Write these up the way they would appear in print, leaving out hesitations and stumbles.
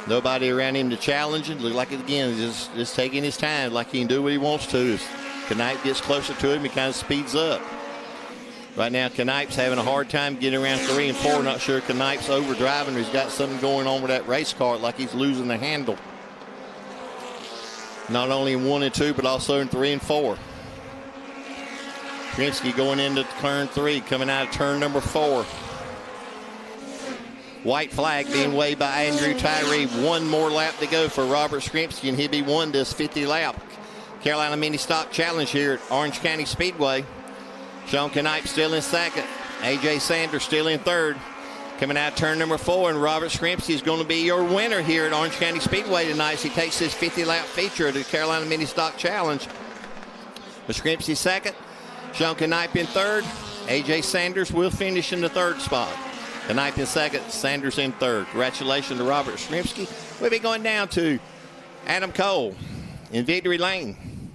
Nobody around him to challenge him. Look like, again, just taking his time, like he can do what he wants to. As Knipe gets closer to him, he kind of speeds up. Right now, Knipe's having a hard time getting around 3 and 4. Not sure Knipe's overdriving or he's got something going on with that race car, like he's losing the handle. Not only in 1 and 2, but also in 3 and 4. Shrimsky going into turn 3, coming out of turn number 4. White flag being waved by Andrew Tyree. 1 more lap to go for Robert Shrimsky, and he'll be won this 50 lap Carolina Mini Stock Challenge here at Orange County Speedway. Sean Knipe still in second. A.J. Sanders still in third. Coming out turn number 4, and Robert Shrimsky is going to be your winner here at Orange County Speedway tonight as he takes his 50-lap feature of the Carolina Mini Stock Challenge. With Shrimsky second, Sean Knipe in third. A.J. Sanders will finish in the third spot. Knipe in second, Sanders in third. Congratulations to Robert Shrimsky. We'll be going down to Adam Cole in Victory Lane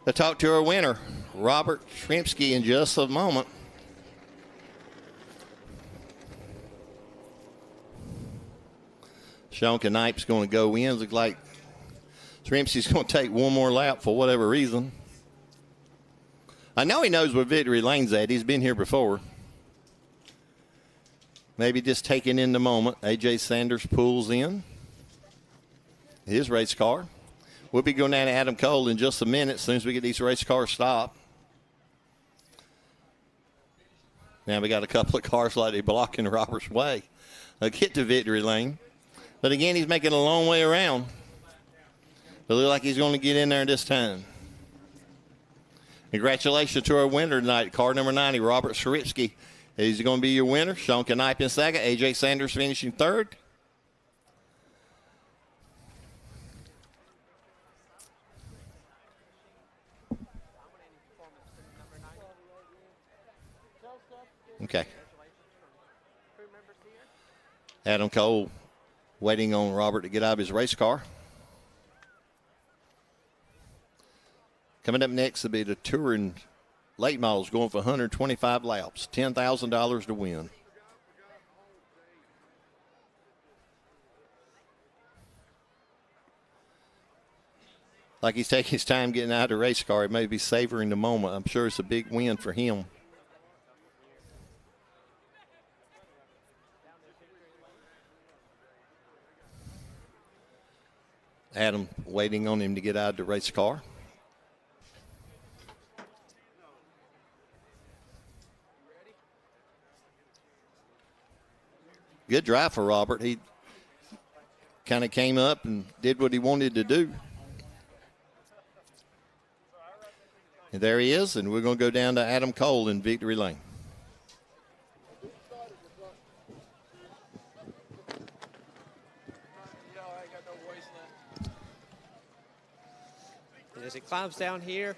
to talk to our winner, Robert Shrimsky, in just a moment. Sean Knipe's going to go in. Looks like Shrimsky's going to take 1 more lap for whatever reason. I know he knows where Victory Lane's at. He's been here before. Maybe just taking in the moment. A.J. Sanders pulls in his race car. We'll be going down to Adam Cole in just a minute as soon as we get these race cars stopped. Now we got a couple of cars like they're blocking Robert's way. They'll get to Victory Lane. But again, he's making a long way around. It looks like he's going to get in there this time. Congratulations to our winner tonight, car number 90, Robert Shrimsky. He's going to be your winner. Sean Knipe in second. A.J. Sanders finishing third. Okay. Adam Cole waiting on Robert to get out of his race car. Coming up next will be the Touring Late Models going for 125 laps, $10,000 to win. Like he's taking his time getting out of the race car. He may be savoring the moment. I'm sure it's a big win for him. Adam waiting on him to get out of the race car. Good drive for Robert. He kind of came up and did what he wanted to do. And there he is, and we're going to go down to Adam Cole in Victory Lane. As it climbs down here,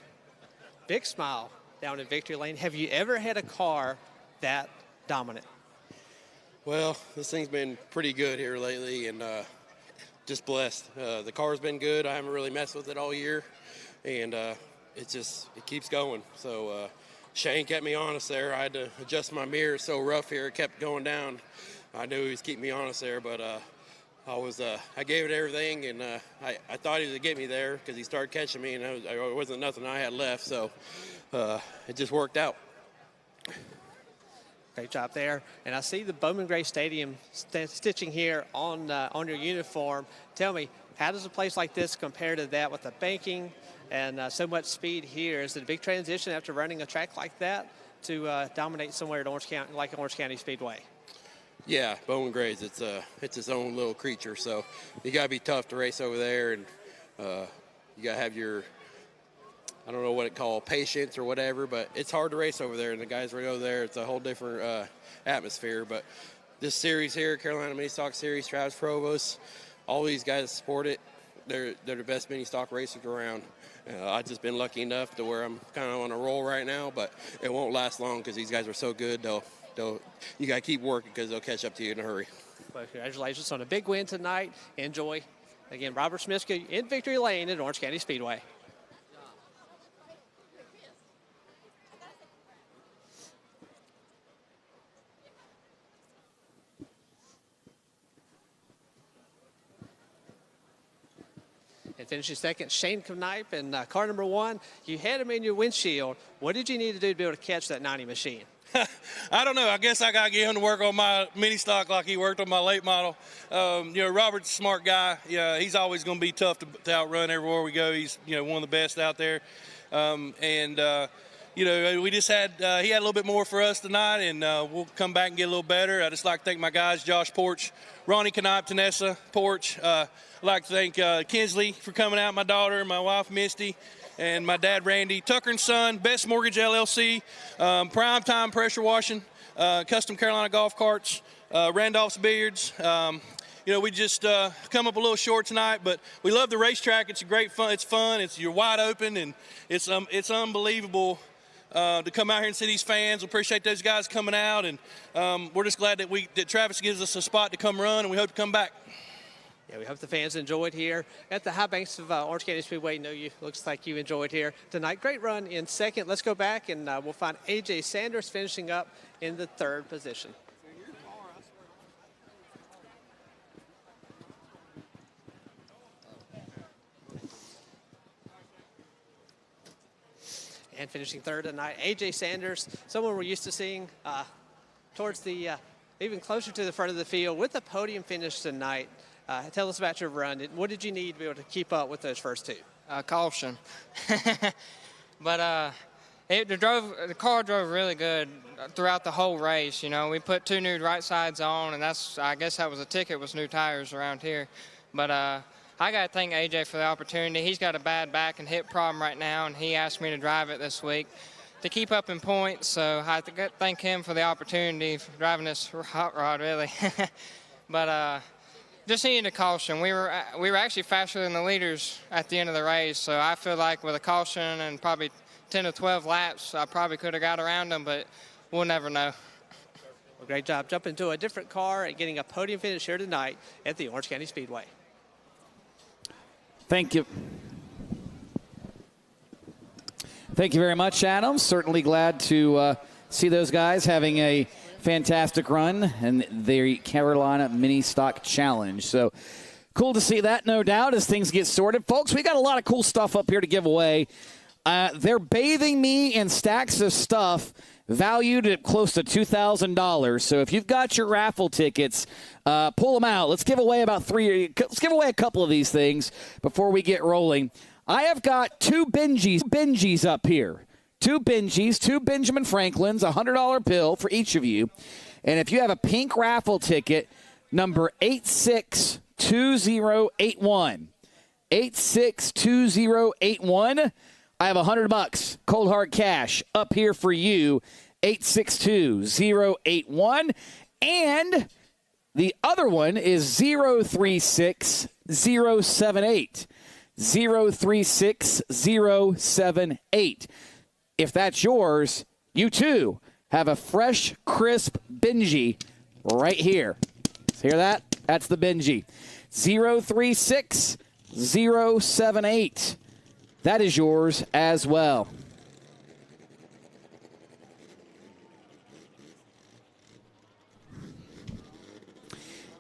big smile down in Victory Lane. Have you ever had a car that dominant? Well, this thing's been pretty good here lately, and just blessed. The car's been good. I haven't really messed with it all year, and it keeps going. So Shane kept me honest there. I had to adjust my mirror. It's so rough here. It kept going down. I knew he was keeping me honest there, but I gave it everything, and I thought he was going to get me there because he started catching me, and it wasn't nothing I had left. So it just worked out. Great job there. And I see the Bowman Gray Stadium stitching here on your uniform. Tell me, how does a place like this compare to that with the banking and so much speed here? Is it a big transition after running a track like that to dominate somewhere at Orange County, like Orange County Speedway? Yeah, Bowman Gray's, it's its own little creature. So you got to be tough to race over there, and you got to have your, I don't know what it called, patience or whatever, but it's hard to race over there, and the guys that go there, it's a whole different atmosphere. But this series here, Carolina Mini Stock Series, Travis Provost, all these guys that support it, they're the best mini stock racers around. I've just been lucky enough to where I'm kind of on a roll right now, but it won't last long because these guys are so good. You got to keep working because they'll catch up to you in a hurry. Well, congratulations on a big win tonight. Enjoy. Again, Robert Shrimsky in Victory Lane at Orange County Speedway. And finishing second, Shane Knipe in car number 1. You had him in your windshield. What did you need to do to be able to catch that 90 machine? I don't know. I guess I got to get him to work on my mini stock like he worked on my late model. Robert's a smart guy. Yeah, he's always going to be tough to outrun everywhere we go. He's, one of the best out there. We just had he had a little bit more for us tonight, and we'll come back and get a little better. I just like to thank my guys, Josh Porch, Ronnie Knipe, Tanessa Porch. I'd like to thank Kinsley for coming out, my daughter, my wife, Misty, and my dad, Randy, Tucker & Son, Best Mortgage LLC, Prime Time Pressure Washing, Custom Carolina Golf Carts, Randolph's Billiards. We just come up a little short tonight, but we love the racetrack. It's a great fun. It's fun. You're wide open, and it's unbelievable to come out here and see these fans. We appreciate those guys coming out, and we're just glad that Travis gives us a spot to come run, and we hope to come back. Yeah, we hope the fans enjoyed here at the high banks of Orange County Speedway. Looks like you enjoyed here tonight. Great run in second. Let's go back, and we'll find A.J. Sanders finishing up in the third position. And finishing third tonight, A.J. Sanders, someone we're used to seeing towards the even closer to the front of the field with a podium finish tonight. Tell us about your run. What did you need to be able to keep up with those first two? Caution. But the car drove really good throughout the whole race. We put 2 new right sides on, and I guess that was a ticket, was new tires around here. But I got to thank AJ for the opportunity. He's got a bad back and hip problem right now, and he asked me to drive it this week to keep up in points. So I have to thank him for the opportunity for driving this hot rod, really. But just needed a caution. We were actually faster than the leaders at the end of the race, so I feel like with a caution and probably 10 to 12 laps, I probably could have got around them, but we'll never know. Well, great job jumping into a different car and getting a podium finish here tonight at the Orange County Speedway. Thank you. Thank you very much, Adam. Certainly glad to see those guys having a fantastic run in the Carolina Mini Stock Challenge. So cool to see that, no doubt, as things get sorted. Folks, we got a lot of cool stuff up here to give away. They're bathing me in stacks of stuff valued at close to $2,000. So if you've got your raffle tickets, pull them out. Let's give away let's give away a couple of these things before we get rolling. I have got 2 Benjis up here. 2 Benjis, 2 Benjamin Franklins, $100 bill for each of you. And if you have a pink raffle ticket, number 862081, 862081, I have $100 cold hard cash up here for you, 862081. And the other one is 036078, 036078. If that's yours, you too have a fresh, crisp Benji right here. Hear that? That's the Benji. 036078. That is yours as well.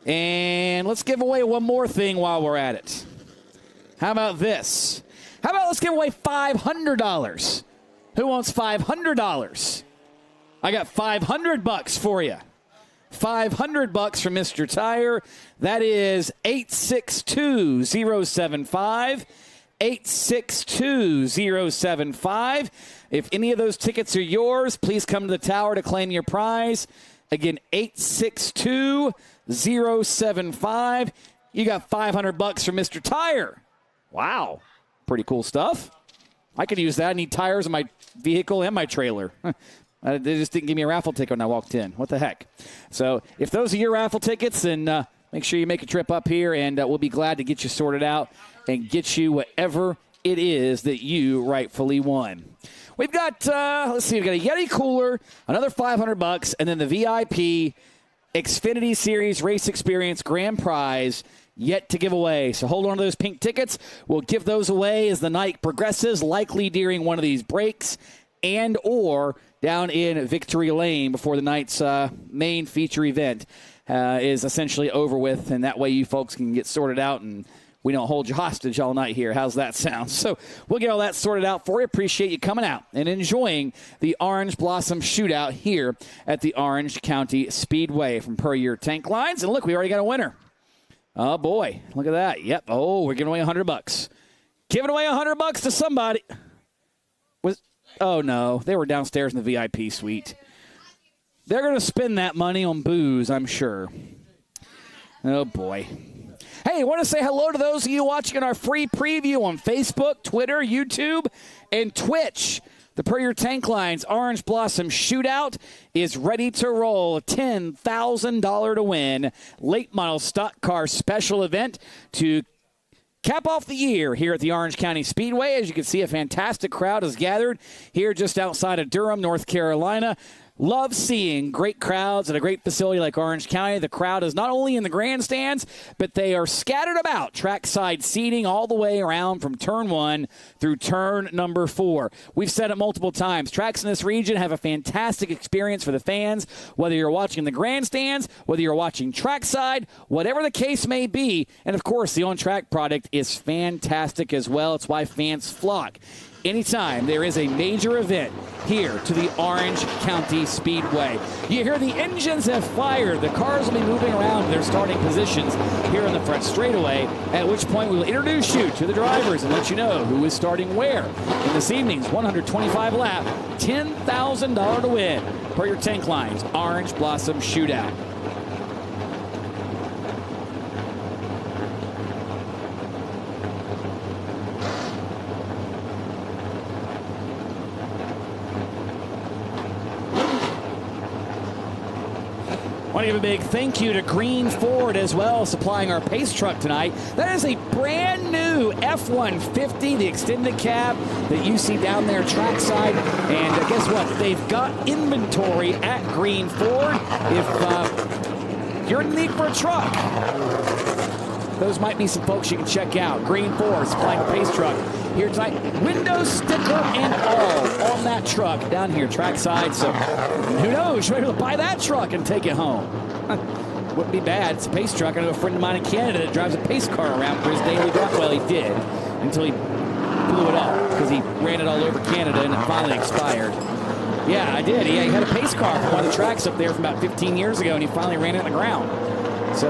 And let's give away one more thing while we're at it. How about this? How about let's give away $500? Who wants $500? I got $500 for you. $500 from Mr. Tire. That is 862075. 862075. If any of those tickets are yours, please come to the tower to claim your prize. Again, 862075. You got $500 from Mr. Tire. Wow. Pretty cool stuff. I could use that. I need tires in my vehicle and my trailer. They just didn't give me a raffle ticket when I walked in. What the heck? So if those are your raffle tickets, then make sure you make a trip up here, and we'll be glad to get you sorted out and get you whatever it is that you rightfully won. We've got, let's see, we've got a Yeti cooler, another $500, and then the VIP Xfinity Series Race Experience Grand Prize yet to give away. So hold on to those pink tickets. We'll give those away as the night progresses, likely during one of these breaks and or down in Victory Lane before the night's main feature event is essentially over with, and that way you folks can get sorted out and we don't hold you hostage all night here. How's that sound? So we'll get all that sorted out for you. Appreciate you coming out and enjoying the Orange Blossom Shootout here at the Orange County Speedway from Puryear Tank Lines. And look, we already got a winner. Oh, boy. Look at that. Yep. Oh, we're giving away $100. Giving away $100 to somebody. Oh, no. They were downstairs in the VIP suite. They're going to spend that money on booze, I'm sure. Oh, boy. Hey, I want to say hello to those of you watching our free preview on Facebook, Twitter, YouTube, and Twitch. The Puryear Tank Lines Orange Blossom Shootout is ready to roll. $10,000 to win. Late model stock car special event to cap off the year here at the Orange County Speedway. As you can see, a fantastic crowd has gathered here just outside of Durham, North Carolina. Love seeing great crowds at a great facility like Orange County. The crowd is not only in the grandstands, but they are scattered about trackside seating all the way around from turn 1 through turn number 4. We've said it multiple times. Tracks in this region have a fantastic experience for the fans, whether you're watching the grandstands, whether you're watching trackside, whatever the case may be. And, of course, the on-track product is fantastic as well. It's why fans flock anytime there is a major event here to the Orange County Speedway. You hear the engines have fired. The cars will be moving around to their starting positions here in the front straightaway, at which point we will introduce you to the drivers and let you know who is starting where in this evening's 125 lap, $10,000 to win for your Tank Lines Orange Blossom Shootout. I want to give a big thank you to Green Ford as well, supplying our pace truck tonight. That is a brand new F-150, the extended cab that you see down there trackside. And guess what? They've got inventory at Green Ford. If you're in need for a truck, those might be some folks you can check out. Green Ford supplying the pace truck here tonight. Window sticker and all on that truck down here trackside. So who knows? You might be able to buy that truck and take it home. Wouldn't be bad. It's a pace truck. I know a friend of mine in Canada that drives a pace car around for his daily drive. Well, he did until he blew it up because he ran it all over Canada and it finally expired. Yeah, I did. He had a pace car from one of the tracks up there from about 15 years ago, and he finally ran it in the ground. So,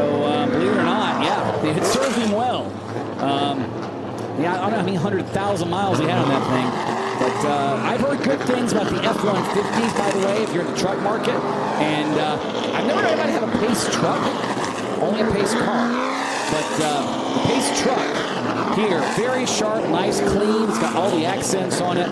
believe it or not, yeah, it served him well. Yeah, I don't know how many 100,000 miles he had on that thing. But I've heard good things about the F-150s, by the way, if you're in the truck market. And I've never heard anybody have a pace truck, only a pace car. But the pace truck here, very sharp, nice, clean. It's got all the accents on it.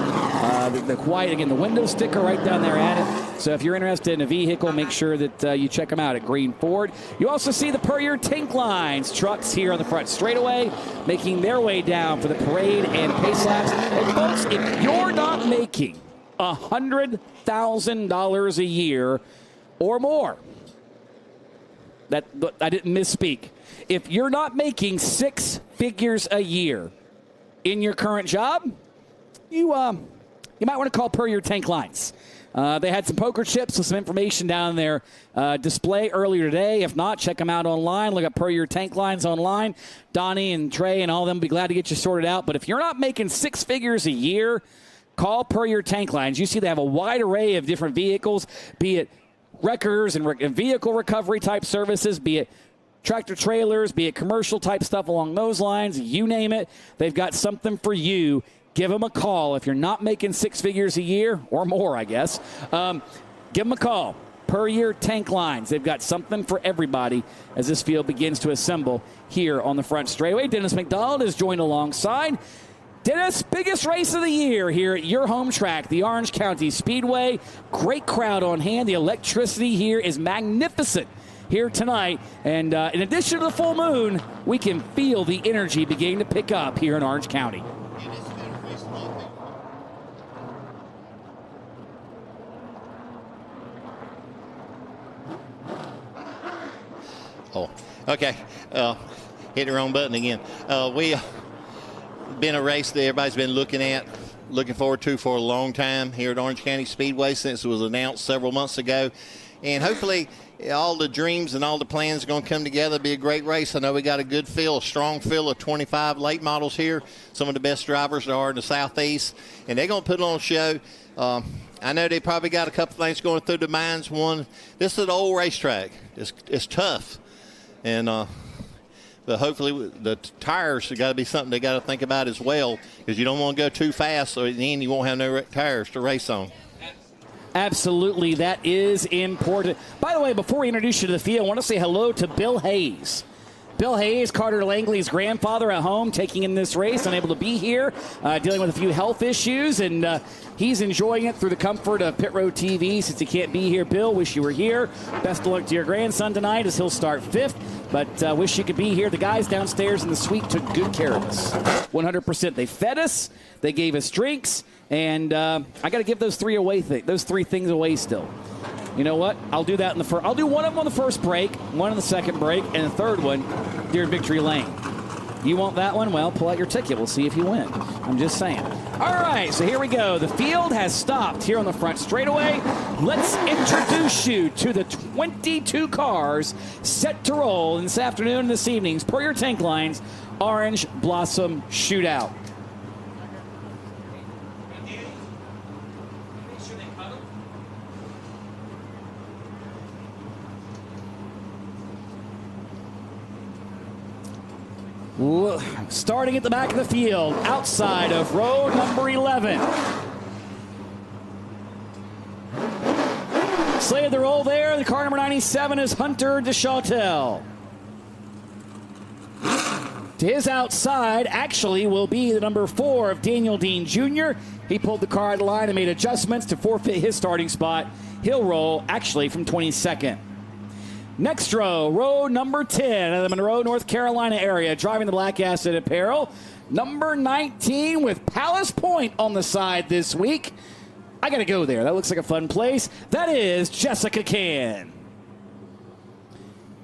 The white, again, the window sticker right down there at it. So if you're interested in a vehicle, make sure that you check them out at Green Ford. You also see the Puryear Tank Lines trucks here on the front straightaway, making their way down for the parade and pace laps. And folks, if you're not making $100,000 a year or more, that I didn't misspeak. If you're not making 6 figures a year in your current job, you might want to call Puryear Tank Lines. They had some poker chips with some information down there display earlier today. If not, check them out online. Look up Puryear Tank Lines online. Donnie and Trey and all of them will be glad to get you sorted out. But if you're not making 6 figures a year, call Puryear Tank Lines. You see they have a wide array of different vehicles, be it wreckers and vehicle recovery type services, be it tractor trailers, be it commercial type stuff along those lines, you name it. They've got something for you. Give them a call. If you're not making 6 figures a year or more, I guess, give them a call. Puryear Tank Lines. They've got something for everybody as this field begins to assemble here on the front straightaway. Dennis Mcdonald is joined alongside. Dennis, biggest race of the year here at your home track, the Orange County Speedway. Great crowd on hand. The electricity here is magnificent here tonight. And in addition to the full moon, we can feel the energy beginning to pick up here in Orange County. Oh, okay. Hit the wrong button again. We been a race that everybody's been looking forward to for a long time here at Orange County Speedway since it was announced several months ago. And hopefully all the dreams and all the plans are going to come together, be a great race. I know we got a good field, a strong field of 25 late models here, some of the best drivers there are in the Southeast, and they're going to put on a show. I know they probably got a couple things going through their minds. One, this is an old racetrack. It's tough. And but hopefully the tires have got to be something they got to think about as well, because you don't want to go too fast, so in the end you won't have no tires to race on. Absolutely, that is important. By the way, before we introduce you to the field, I want to say hello to Bill Hayes. Bill Hayes, Carter Langley's grandfather at home, taking in this race, unable to be here, dealing with a few health issues, and he's enjoying it through the comfort of Pit Road TV since he can't be here. Bill, wish you were here. Best of luck to your grandson tonight as he'll start 5th, but wish you could be here. The guys downstairs in the suite took good care of us, 100%. They fed us, they gave us drinks, and I got to give those three things away still. You know what? I'll do that in the first. I'll do one of them on the first break, one on the second break, and the third one during Victory Lane. You want that one? Well, pull out your ticket. We'll see if you win. I'm just saying. All right, so here we go. The field has stopped here on the front straightaway. Let's introduce you to the 22 cars set to roll this afternoon and this evening's Puryear Tank Line's Orange Blossom Shootout. Starting at the back of the field, outside of row number 11. Slated the roll there. The car number 97 is Hunter DeChautel. To his outside, actually, will be the number 4 of Daniel Dean Jr. He pulled the car out of the line and made adjustments to forfeit his starting spot. He'll roll, actually, from 22nd. Next row number 10 in the Monroe, North Carolina area, driving the Black Acid Apparel. Number 19 with Palace Point on the side this week. I got to go there. That looks like a fun place. That is Jessica Can.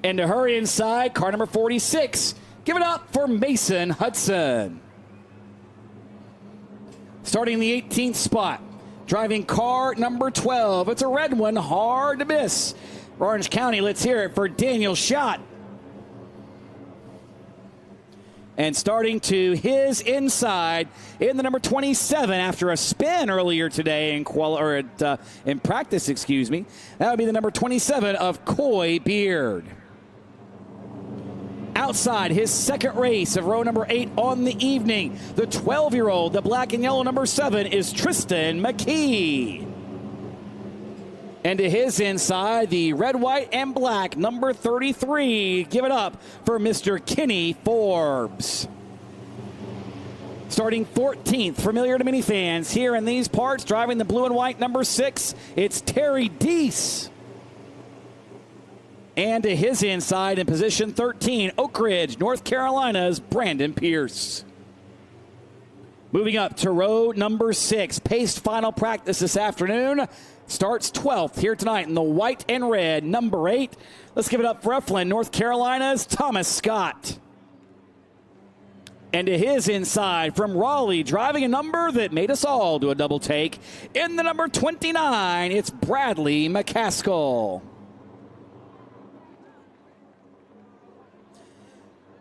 And to her inside, car number 46. Give it up for Mason Hudson. Starting in the 18th spot, driving car number 12. It's a red one, hard to miss. Orange County, let's hear it for Daniel Schott. And starting to his inside in the number 27 after a spin earlier today in practice, excuse me. That would be the number 27 of Coy Beard. Outside his second race of row number 8 on the evening, the 12-year-old, the black and yellow number 7 is Tristan McKee. And to his inside, the red, white, and black, number 33. Give it up for Mr. Kenny Forbes. Starting 14th, familiar to many fans here in these parts, driving the blue and white, number 6, it's Terry Deese. And to his inside, in position 13, Oak Ridge, North Carolina's Brandon Pierce. Moving up to row number 6, paced final practice this afternoon. Starts 12th here tonight in the white and red, number 8. Let's give it up for Eflin, North Carolina's Thomas Scott. And to his inside from Raleigh, driving a number that made us all do a double take. In the number 29, it's Bradley McCaskill.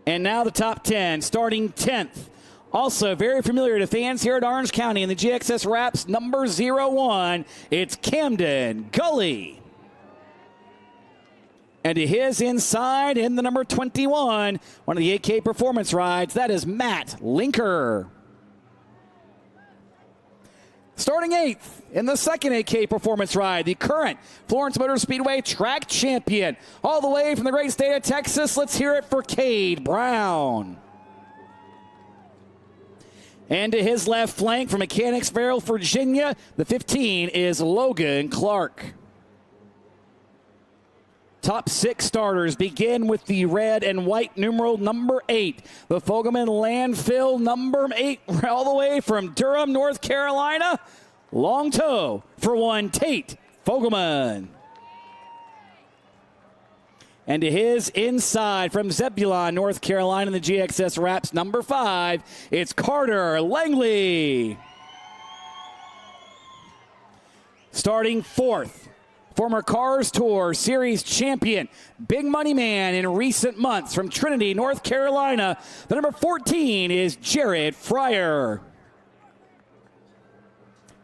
And now the top 10, starting 10th. Also very familiar to fans here at Orange County in the GXS Wraps, number 01, it's Camden Gully. And to his inside in the number 21, one of the AK Performance rides, that is Matt Linker. Starting 8th in the second AK Performance ride, the current Florence Motor Speedway track champion. All the way from the great state of Texas, let's hear it for Cade Brown. And to his left flank from Mechanicsville, Virginia, the 15 is Logan Clark. Top 6 starters begin with the red and white numeral number 8. The Fogelman Landfill number 8 all the way from Durham, North Carolina. Long toe for one Tate Fogelman. And to his inside from Zebulon, North Carolina, in the GXS Wraps number 5, it's Carter Langley. Starting 4th former Cars Tour Series champion, big money man in recent months from Trinity, North Carolina. The number 14 is Jared Fryer.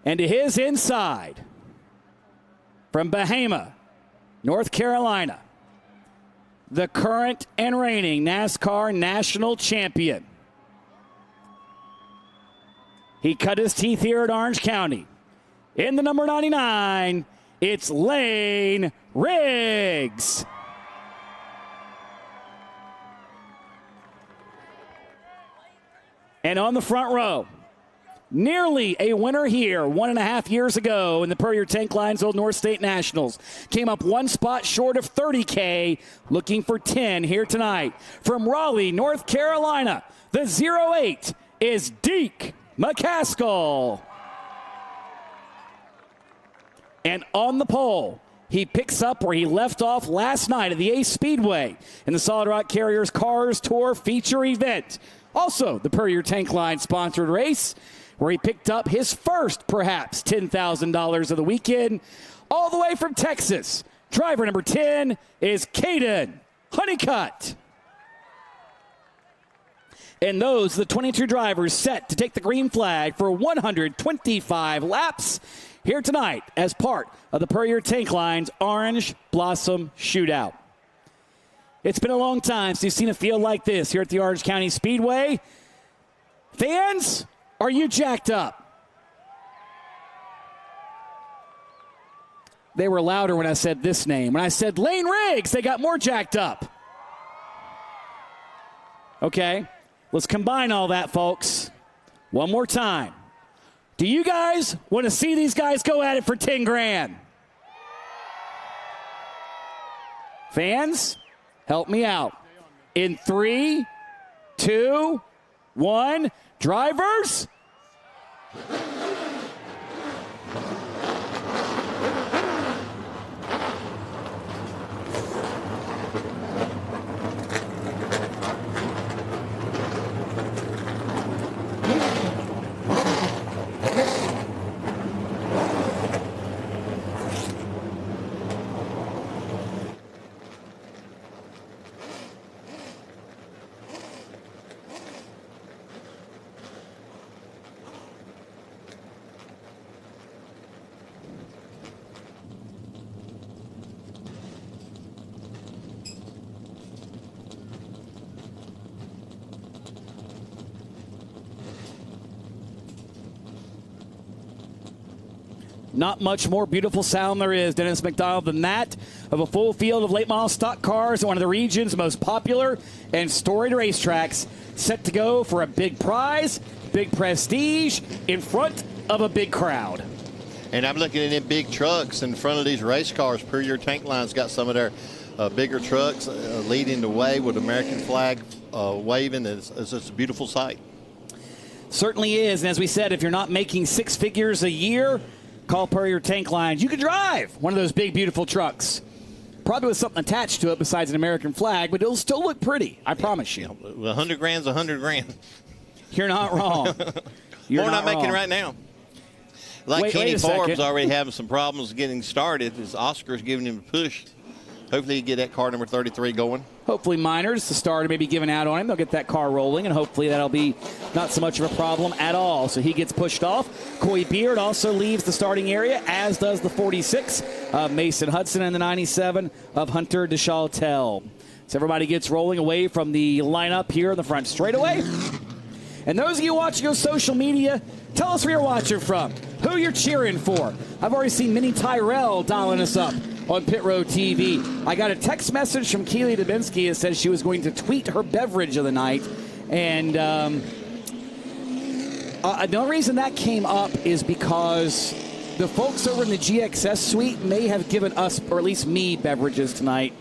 And to his inside, from Bahama, North Carolina, the current and reigning NASCAR national champion. He cut his teeth here at Orange County. In the number 99, it's Lane Riggs. And on the front row, nearly a winner here 1.5 years ago in the Puryear Tank Line's Old North State Nationals. Came up one spot short of 30K, looking for 10 here tonight. From Raleigh, North Carolina, the 08 is Deke McCaskill. And on the pole, he picks up where he left off last night at the Ace Speedway in the Solid Rock Carriers Cars Tour feature event. Also, the Puryear Tank Line sponsored race where he picked up his first, perhaps, $10,000 of the weekend. All the way from Texas, driver number 10 is Kaden Honeycutt. And those are the 22 drivers set to take the green flag for 125 laps here tonight as part of the Puryear Tank Line's Orange Blossom Shootout. It's been a long time since you've seen a field like this here at the Orange County Speedway. Fans, are you jacked up? They were louder when I said this name. When I said Lane Riggs, they got more jacked up. Okay, let's combine all that, folks. One more time. Do you guys want to see these guys go at it for 10 grand? Fans, help me out. In 3, 2, 1, drivers. Not much more beautiful sound there is, Dennis McDonald, than that of a full field of late model stock cars at one of the region's most popular and storied racetracks, set to go for a big prize, big prestige, in front of a big crowd. And I'm looking at them big trucks in front of these race cars. Puryear Tank Line's got some of their bigger trucks leading the way with American flag waving. It's just a beautiful sight. Certainly is. And as we said, if you're not making six figures a year, call Puryear Tank Lines. You can drive one of those big, beautiful trucks. Probably with something attached to it besides an American flag, but it'll still look pretty. I promise you. 100 grand's 100 grand. You're not wrong. We're not making right now. Like Kenny Forbes already having some problems getting started. His Oscar's giving him a push. Hopefully he get that car number 33 going. Hopefully Miners, the starter, may be giving out on him. They'll get that car rolling, and hopefully that'll be not so much of a problem at all. So he gets pushed off. Coy Beard also leaves the starting area, as does the 46 of Mason Hudson and the 97 of Hunter DeChaltel. So everybody gets rolling away from the lineup here in the front straightaway. And those of you watching on social media, tell us where you're watching from, who you're cheering for. I've already seen Minnie Tyrell dialing us up on Pit Road TV. I got a text message from Keely Dubinsky that says she was going to tweet her beverage of the night. And the only reason that came up is because the folks over in the GXS suite may have given us, or at least me, beverages tonight.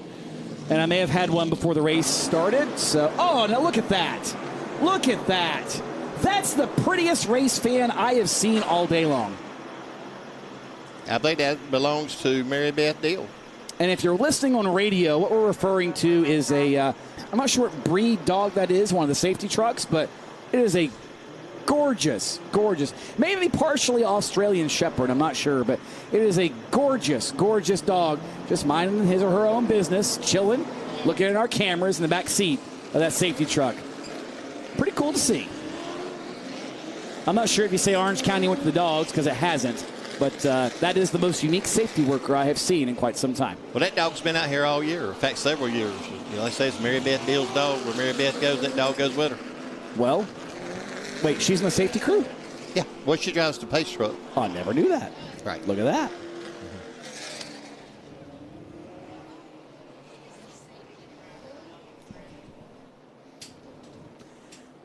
And I may have had one before the race started. So, oh, now look at that. Look at that. That's the prettiest race fan I have seen all day long. I think that belongs to Mary Beth Deal. And if you're listening on radio, what we're referring to is I'm not sure what breed dog that is, one of the safety trucks, but it is a gorgeous, gorgeous. Maybe partially Australian Shepherd, I'm not sure, but it is a gorgeous, gorgeous dog. Just minding his or her own business, chilling, looking at our cameras in the back seat of that safety truck. Pretty cool to see. I'm not sure if you say Orange County went to the dogs, because it hasn't. But that is the most unique safety worker I have seen in quite some time. Well, that dog's been out here all year. In fact, several years. You know, they say it's Mary Beth Bill's dog. Where Mary Beth goes, that dog goes with her. Well, wait, she's in the safety crew? Yeah. Well, she drives the pace truck. Oh, I never knew that. Right. Look at that.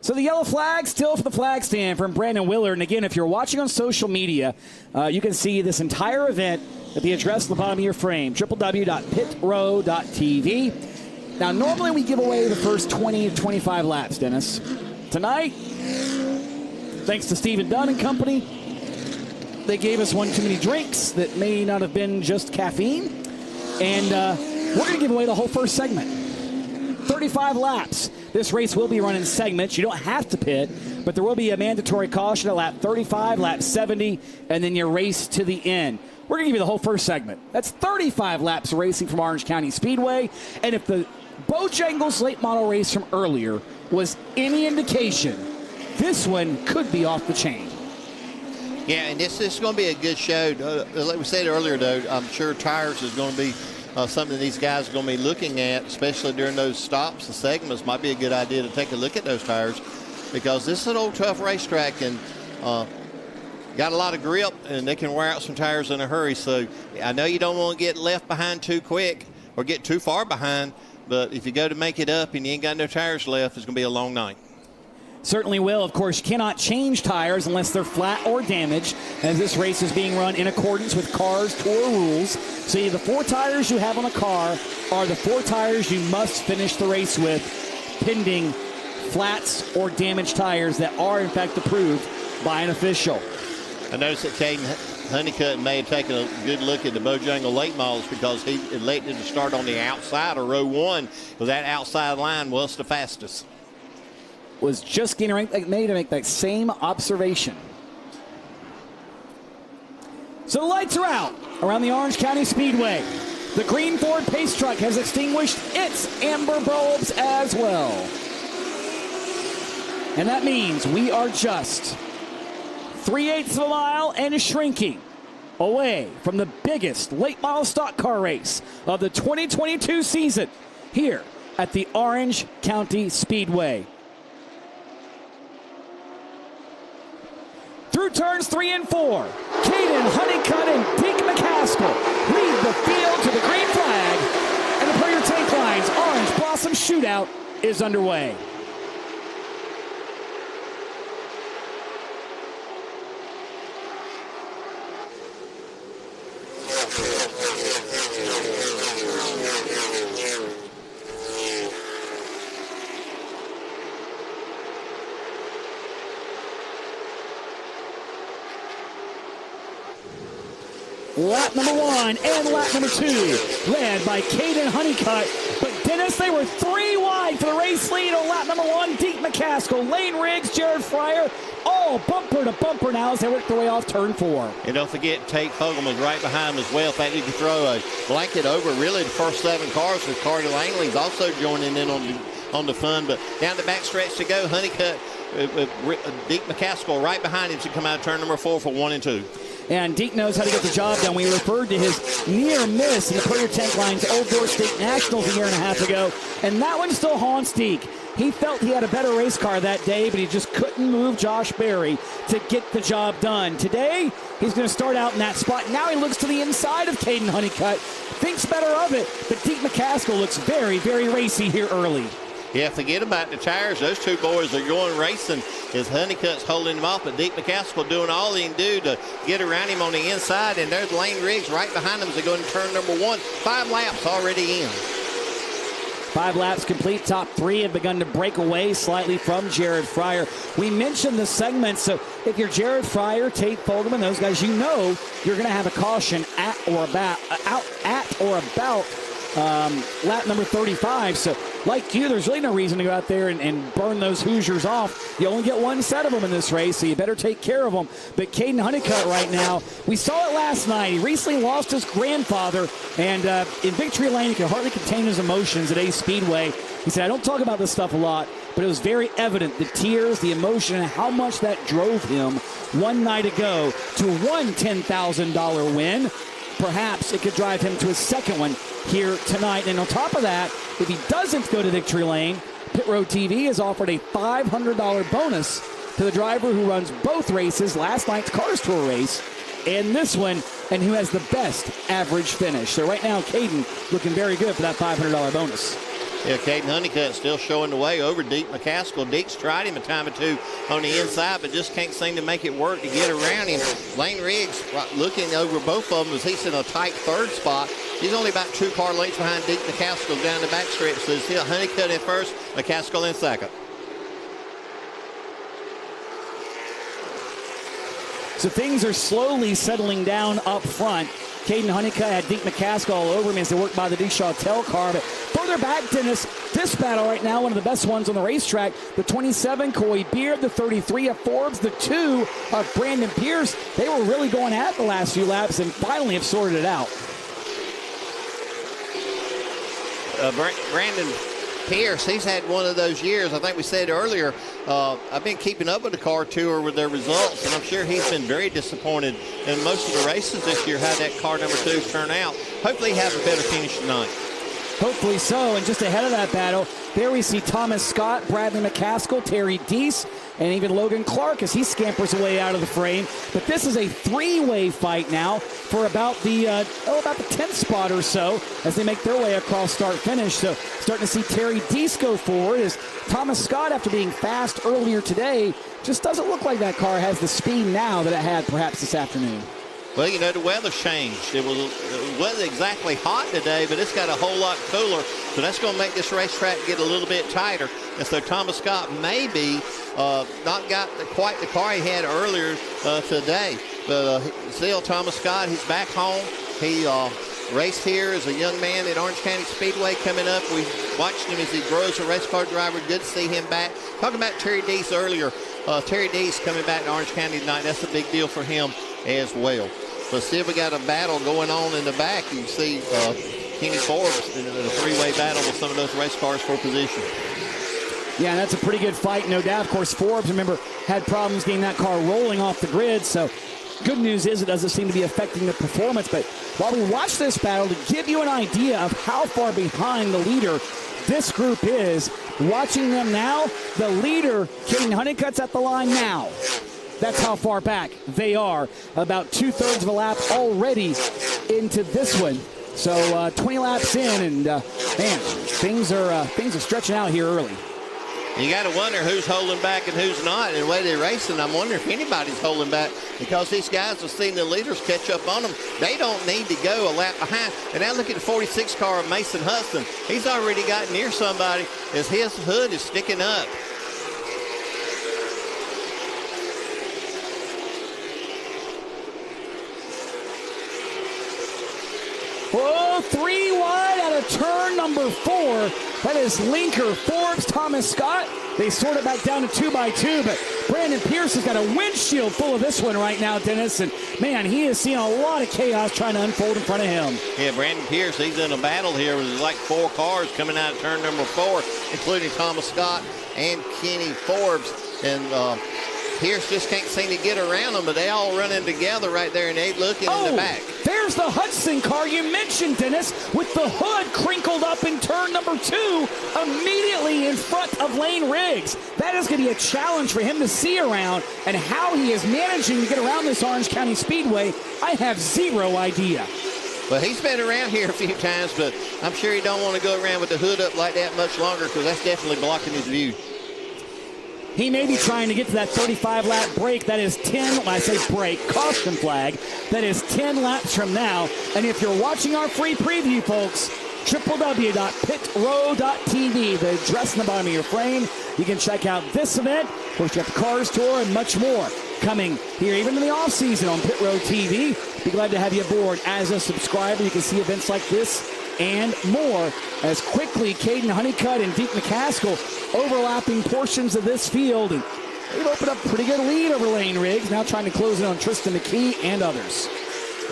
So the yellow flag still for the flag stand from Brandon Willard. And again, if you're watching on social media, you can see this entire event at the address at the bottom of your frame, www.pitrow.tv. Now, normally we give away the first 20 to 25 laps, Dennis. Tonight, thanks to Stephen Dunn and company, they gave us one too many drinks that may not have been just caffeine. And we're going to give away the whole first segment. 35 laps. This race will be run in segments. You don't have to pit, but there will be a mandatory caution at lap 35, lap 70, and then your race to the end. We're going to give you the whole first segment. That's 35 laps of racing from Orange County Speedway. And if the Bojangles late model race from earlier was any indication, this one could be off the chain. Yeah, and this is going to be a good show. Like we said earlier, though, I'm sure tires is going to be something these guys are going to be looking at, especially during those stops and segments. Might be a good idea to take a look at those tires, because this is an old tough racetrack and got a lot of grip, and they can wear out some tires in a hurry. So I know you don't want to get left behind too quick or get too far behind, but if you go to make it up and you ain't got no tires left, it's going to be a long night. Certainly will. Of course, you cannot change tires unless they're flat or damaged, as this race is being run in accordance with Cars Tour rules. So the 4 tires you have on a car are the 4 tires you must finish the race with, pending flats or damaged tires that are, in fact, approved by an official. I noticed that Kaden Honeycutt may have taken a good look at the Bojangle late models, because he elected to start on the outside of row 1, because that outside line was the fastest. Was just getting ready to make that same observation. So the lights are out around the Orange County Speedway. The green Ford pace truck has extinguished its amber bulbs as well. And that means we are just 3/8 of a mile and shrinking away from the biggest late model stock car race of the 2022 season here at the Orange County Speedway. Through turns 3 and 4, Kaden Honeycutt and Deke McCaskill lead the field to the green flag, and the Puryear Tank Line's Orange Blossom Shootout is underway. Lap number 1 and lap number 2, led by Kaden Honeycutt. But Dennis, they were 3 wide for the race lead on lap number 1. Deke McCaskill, Lane Riggs, Jared Fryer, all bumper to bumper now as they work their way off turn 4. And don't forget, Tate Fogelman's right behind him as well. In fact, you can throw a blanket over really the first 7 cars, with Carter Langley's also joining in on the fun. But down the back stretch to go, Honeycutt, Deke McCaskill right behind him to come out of turn number 4 for 1 and 2. And Deke knows how to get the job done. We referred to his near miss in the Puryear Tank Line's Old Door State Nationals a year and a half ago, and that one still haunts Deke. He felt he had a better race car that day, but he just couldn't move Josh Berry to get the job done. Today, he's going to start out in that spot. Now he looks to the inside of Kaden Honeycutt, thinks better of it, but Deke McCaskill looks very, very racy here early. Yeah, forget about the tires. Those 2 boys are going racing as Honeycutt's holding him off, but Deke McCaskill doing all he can do to get around him on the inside, and there's Lane Riggs right behind him as they go into turn number 1. 5 laps already in. 5 laps complete. Top 3 have begun to break away slightly from Jared Fryer. We mentioned the segment, so if you're Jared Fryer, Tate Fogelman, those guys, you know you're going to have a caution at or about lap number 35. So like you, there's really no reason to go out there and burn those Hoosiers off. You only get one set of them in this race, so you better take care of them. But Kaden Honeycutt right now, we saw it last night. He recently lost his grandfather, and in victory lane, he could hardly contain his emotions at Ace Speedway. He said, I don't talk about this stuff a lot, but it was very evident, the tears, the emotion, and how much that drove him one night ago to one $10,000 win. Perhaps it could drive him to his second one here tonight. And on top of that, if he doesn't go to victory lane, Pit Road TV has offered a $500 bonus to the driver who runs both races, last night's Cars Tour race and this one, and who has the best average finish. So right now, Kaden looking very good for that $500 bonus. Yeah, Kaden Honeycutt still showing the way over Deke McCaskill. Deke's tried him a time or two on the inside, but just can't seem to make it work to get around him. Lane Riggs looking over both of them as he's in a tight third spot. He's only about 2 car lengths behind Deke McCaskill down the backstretch. So it's still Honeycutt in first, McCaskill in second. So things are slowly settling down up front. Kaden Honeycutt had Deke McCaskill all over him as they worked by the DeShawtell car. But further back, Dennis, this battle right now, one of the best ones on the racetrack. The 27, Coy Beard, the 33 of Forbes, the 2 of Brandon Pierce. They were really going at the last few laps and finally have sorted it out. Brandon Pierce, he's had one of those years. I think we said earlier, I've been keeping up with the car tour with their results, and I'm sure he's been very disappointed in most of the races this year, how that car number 2 turned out. Hopefully he has a better finish tonight. Hopefully so. And just ahead of that battle, there we see Thomas Scott, Bradley McCaskill, Terry Deese, and even Logan Clark as he scampers away out of the frame. But this is a 3-way fight now for about the 10th spot or so as they make their way across start-finish. So starting to see Terry Deese go forward as Thomas Scott, after being fast earlier today, just doesn't look like that car has the speed now that it had perhaps this afternoon. Well, you know, the weather's changed. It wasn't exactly hot today, but it's got a whole lot cooler. So that's going to make this racetrack get a little bit tighter. And so Thomas Scott maybe not got quite the car he had earlier today. But still, Thomas Scott, he's back home. He raced here as a young man at Orange County Speedway coming up. We watched him as he grows a race car driver. Good to see him back. Talking about Terry Deese earlier. Terry Deese coming back to Orange County tonight. That's a big deal for him as well. But still, we got a battle going on in the back. You see Kenny Forbes in a 3-way battle with some of those race cars for position. Yeah, that's a pretty good fight, no doubt. Of course, Forbes, remember, had problems getting that car rolling off the grid. So good news is it doesn't seem to be affecting the performance. But while we watch this battle, to give you an idea of how far behind the leader this group is, watching them now, the leader, Kaden Honeycutt's at the line now. That's how far back they are. About 2/3 of a lap already into this one. So 20 laps in, and man, things are stretching out here early. You got to wonder who's holding back and who's not. And the way they're racing, I'm wondering if anybody's holding back, because these guys have seen the leaders catch up on them. They don't need to go a lap behind. And now look at the 46 car of Mason Hudson. He's already got near somebody as his hood is sticking up. Whoa, 3 wide out of turn number 4. That is Linker, Forbes, Thomas Scott. They sort it back down to 2x2, but Brandon Pierce has got a windshield full of this one right now, Dennis. And, man, he is seeing a lot of chaos trying to unfold in front of him. Yeah, Brandon Pierce, he's in a battle here. There's like 4 cars coming out of turn number 4, including Thomas Scott and Kenny Forbes. And Pierce just can't seem to get around them, but they all running together right there, and they looking in the back. There's the Hudson car you mentioned, Dennis, with the hood crinkled up in turn number 2, immediately in front of Lane Riggs. That is going to be a challenge for him to see around, and how he is managing to get around this Orange County Speedway, I have zero idea. Well, he's been around here a few times, but I'm sure he don't want to go around with the hood up like that much longer, because that's definitely blocking his view. He may be trying to get to that 35-lap break. That is 10, when I say break, caution flag. That is 10 laps from now. And if you're watching our free preview, folks, www.pitrow.tv, the address in the bottom of your frame. You can check out this event. Of course, you have the Cars Tour and much more coming here, even in the offseason on Pit Row TV. Be glad to have you aboard as a subscriber. You can see events like this and more. As quickly, Kaden Honeycutt and Deke McCaskill overlapping portions of this field. And they've opened up a pretty good lead over Lane Riggs. Now trying to close in on Tristan McKee and others.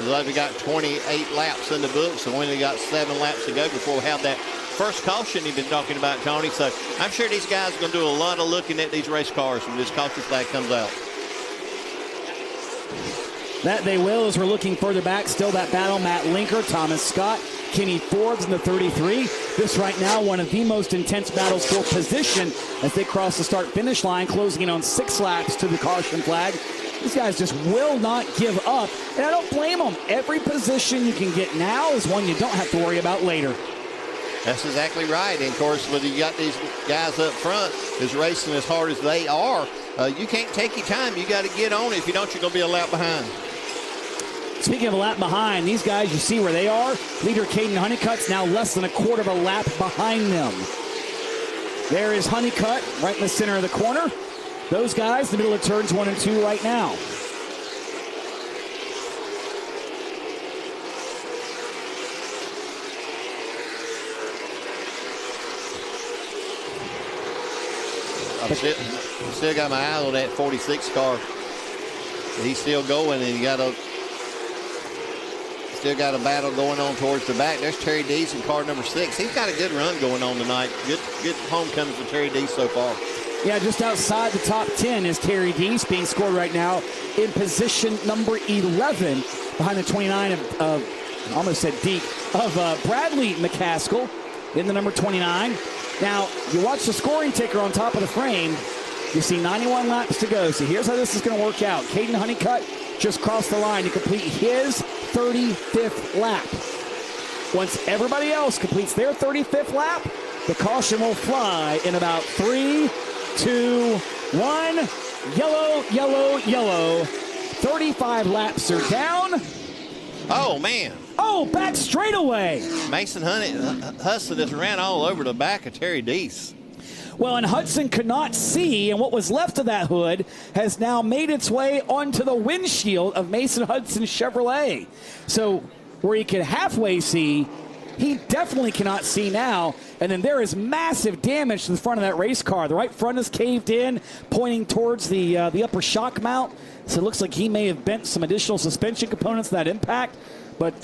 Looks we got 28 laps in the books, and we only got 7 laps to go before we have that first caution you've been talking about, Tony. So I'm sure these guys are going to do a lot of looking at these race cars when this caution flag comes out. That they will, as we're looking further back. Still that battle, Matt Linker, Thomas Scott, Kenny Forbes in the 33. This right now, one of the most intense battles for position as they cross the start-finish line, closing in on 6 laps to the caution flag. These guys just will not give up, and I don't blame them. Every position you can get now is one you don't have to worry about later. That's exactly right. And, of course, when you got these guys up front is racing as hard as they are, you can't take your time. You got to get on it. If you don't, you're going to be a lap behind. Speaking of a lap behind, these guys, you see where they are. Leader Kaden Honeycutt's now less than a quarter of a lap behind them. There is Honeycutt right in the center of the corner. Those guys, the middle of turns 1 and 2 right now. I've still got my eye on that 46 car. He's still going, and still got a battle going on towards the back. There's Terry Deese in car number 6. He's got a good run going on tonight. Good homecoming for Terry Deese so far. Yeah, just outside the top 10 is Terry Deese being scored right now in position number 11 behind the 29 of almost said Deke, of Bradley McCaskill in the number 29. Now, you watch the scoring ticker on top of the frame. You see 91 laps to go. So here's how this is going to work out. Kaden Honeycutt just crossed the line to complete his 35th lap. Once everybody else completes their 35th lap, the caution will fly in about 3, 2, 1. Yellow, yellow, yellow. 35 laps are down. Oh, man. Oh, back straightaway. Mason Hudson just ran all over the back of Terry Deese. Well, and Hudson could not see, and what was left of that hood has now made its way onto the windshield of Mason Hudson's Chevrolet. So where he could halfway see, he definitely cannot see now. And then there is massive damage to the front of that race car. The right front is caved in, pointing towards the upper shock mount. So it looks like he may have bent some additional suspension components to that impact. But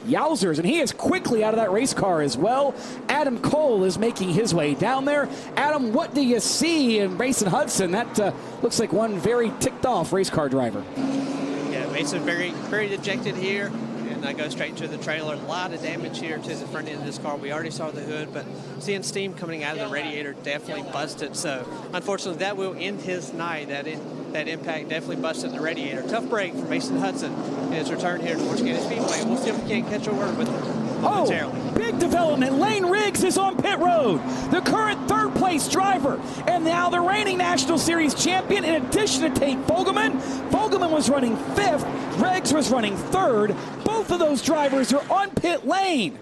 yowzers, and he is quickly out of that race car as well. Adam Cole is making his way down there. Adam, what do you see in Mason Hudson? That looks like one very ticked off race car driver. Yeah, Mason very, very dejected here. And I go straight to the trailer. A lot of damage here to the front end of this car. We already saw the hood, but seeing steam coming out of the radiator definitely busted. So unfortunately, that will end his night. That impact definitely busted the radiator. Tough break for Mason Hudson in his return here to Orange County Speedway. We'll see if we can't catch a word with him momentarily. Oh, big development. Lane Riggs is on pit road. The current third-place driver, and now the reigning National Series champion, in addition to Tate Fogelman. Fogelman was running 5th. Riggs was running 3rd. Both of those drivers are on pit lane,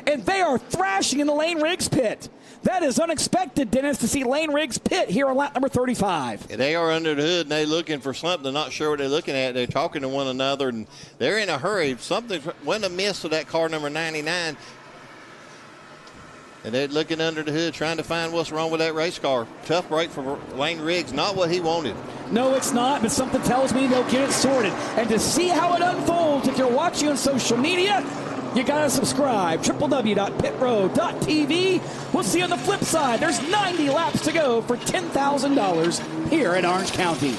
and they are thrashing in the Lane Riggs pit. That is unexpected, Dennis, to see Lane Riggs pit here on lap number 35. They are under the hood, and they're looking for something. Not sure what they're looking at. They're talking to one another, and they're in a hurry. Something went amiss with that car number 99. And they're looking under the hood, trying to find what's wrong with that race car. Tough break for Lane Riggs. Not what he wanted. No, it's not, but something tells me they'll get it sorted. And to see how it unfolds, if you're watching on social media, you got to subscribe. www.pitroad.tv. We'll see you on the flip side. There's 90 laps to go for $10,000 here at Orange County.